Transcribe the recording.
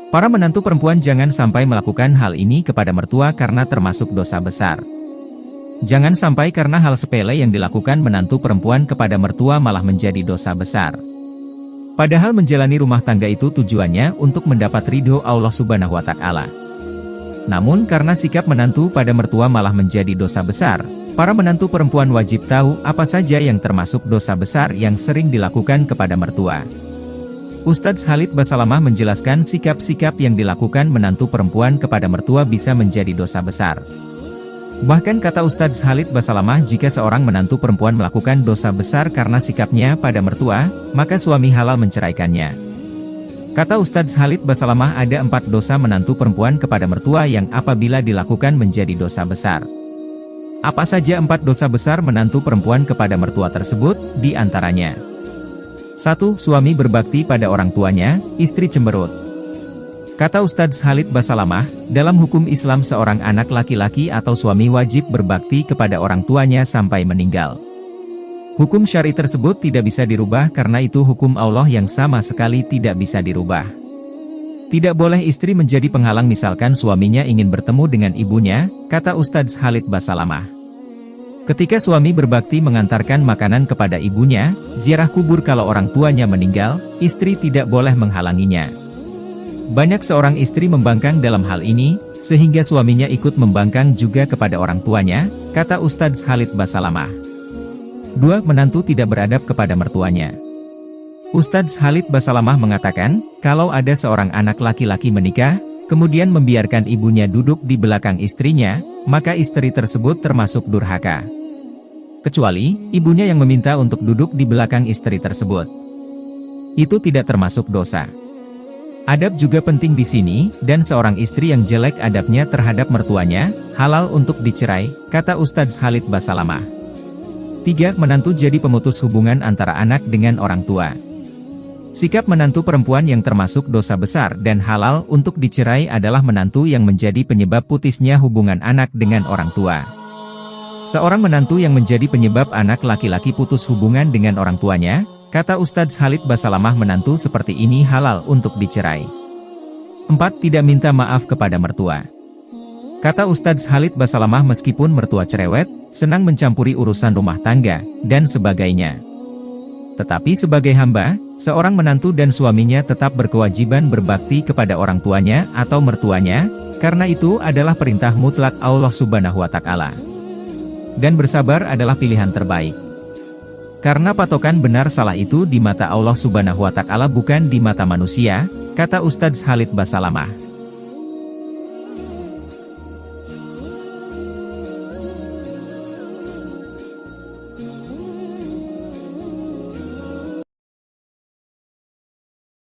Para menantu perempuan jangan sampai melakukan hal ini kepada mertua karena termasuk dosa besar. Jangan sampai karena hal sepele yang dilakukan menantu perempuan kepada mertua malah menjadi dosa besar. Padahal menjalani rumah tangga itu tujuannya untuk mendapat ridho Allah Subhanahu wa Ta'ala. Namun karena sikap menantu pada mertua malah menjadi dosa besar, para menantu perempuan wajib tahu apa saja yang termasuk dosa besar yang sering dilakukan kepada mertua. Ustadz Khalid Basalamah menjelaskan sikap-sikap yang dilakukan menantu perempuan kepada mertua bisa menjadi dosa besar. Bahkan kata Ustadz Khalid Basalamah, jika seorang menantu perempuan melakukan dosa besar karena sikapnya pada mertua, maka suami halal menceraikannya. Kata Ustadz Khalid Basalamah, ada 4 dosa menantu perempuan kepada mertua yang apabila dilakukan menjadi dosa besar. Apa saja 4 dosa besar menantu perempuan kepada mertua tersebut? Di antaranya: 1. Suami berbakti pada orang tuanya, istri cemberut. Kata Ustadz Khalid Basalamah, dalam hukum Islam seorang anak laki-laki atau suami wajib berbakti kepada orang tuanya sampai meninggal. Hukum syar'i tersebut tidak bisa dirubah karena itu hukum Allah yang sama sekali tidak bisa dirubah. Tidak boleh istri menjadi penghalang misalkan suaminya ingin bertemu dengan ibunya, kata Ustadz Khalid Basalamah. Ketika suami berbakti mengantarkan makanan kepada ibunya, ziarah kubur kalau orang tuanya meninggal, istri tidak boleh menghalanginya. Banyak seorang istri membangkang dalam hal ini, sehingga suaminya ikut membangkang juga kepada orang tuanya, kata Ustadz Khalid Basalamah. 2. Menantu tidak beradab kepada mertuanya. Ustadz Khalid Basalamah mengatakan, kalau ada seorang anak laki-laki menikah, kemudian membiarkan ibunya duduk di belakang istrinya, maka istri tersebut termasuk durhaka. Kecuali, ibunya yang meminta untuk duduk di belakang istri tersebut. Itu tidak termasuk dosa. Adab juga penting di sini, dan seorang istri yang jelek adabnya terhadap mertuanya, halal untuk dicerai, kata Ustadz Khalid Basalamah. 3. Menantu jadi pemutus hubungan antara anak dengan orang tua. Sikap menantu perempuan yang termasuk dosa besar dan halal untuk dicerai adalah menantu yang menjadi penyebab putusnya hubungan anak dengan orang tua. Seorang menantu yang menjadi penyebab anak laki-laki putus hubungan dengan orang tuanya, kata Ustadz Khalid Basalamah, menantu seperti ini halal untuk dicerai. 4. Tidak minta maaf kepada mertua. Kata Ustadz Khalid Basalamah, meskipun mertua cerewet, senang mencampuri urusan rumah tangga, dan sebagainya. Tetapi sebagai hamba, seorang menantu dan suaminya tetap berkewajiban berbakti kepada orang tuanya atau mertuanya, karena itu adalah perintah mutlak Allah Subhanahu wa Ta'ala. Dan bersabar adalah pilihan terbaik. Karena patokan benar salah itu di mata Allah Subhanahu wa Ta'ala bukan di mata manusia, kata Ustadz Khalid Basalamah.